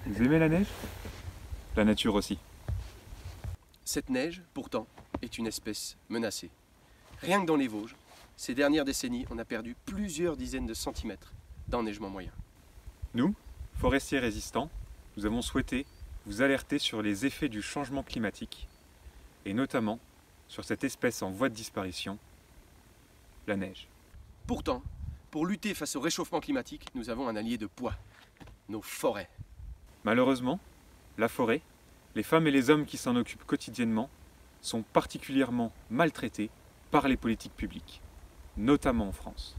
Vous aimez la neige? La nature aussi. Cette neige, pourtant, est une espèce menacée. Rien que dans les Vosges, ces dernières décennies, on a perdu plusieurs dizaines de centimètres d'enneigement moyen. Nous, forestiers résistants, nous avons souhaité vous alerter sur les effets du changement climatique et notamment sur cette espèce en voie de disparition, la neige. Pourtant, pour lutter face au réchauffement climatique, nous avons un allié de poids, nos forêts. Malheureusement, la forêt, les femmes et les hommes qui s'en occupent quotidiennement sont particulièrement maltraités par les politiques publiques, notamment en France.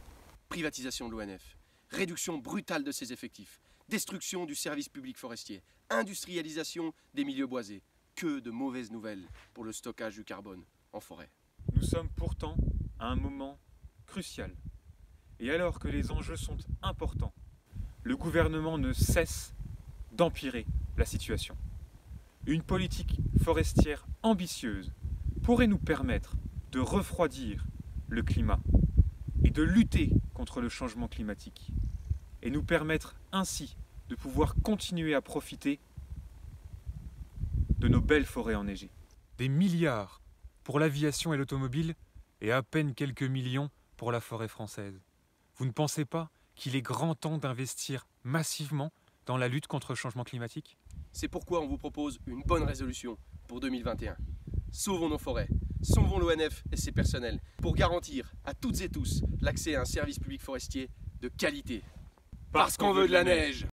Privatisation de l'ONF, réduction brutale de ses effectifs, destruction du service public forestier, industrialisation des milieux boisés. Que de mauvaises nouvelles pour le stockage du carbone en forêt. Nous sommes pourtant à un moment crucial. Et alors que les enjeux sont importants, le gouvernement ne cesse d'empirer la situation. Une politique forestière ambitieuse pourrait nous permettre de refroidir le climat et de lutter contre le changement climatique et nous permettre ainsi de pouvoir continuer à profiter de nos belles forêts enneigées. Des milliards pour l'aviation et l'automobile et à peine quelques millions pour la forêt française. Vous ne pensez pas qu'il est grand temps d'investir massivement dans la lutte contre le changement climatique? C'est pourquoi on vous propose une bonne résolution pour 2021. Sauvons nos forêts, sauvons l'ONF et ses personnels pour garantir à toutes et tous l'accès à un service public forestier de qualité. Parce qu'on veut de la neige.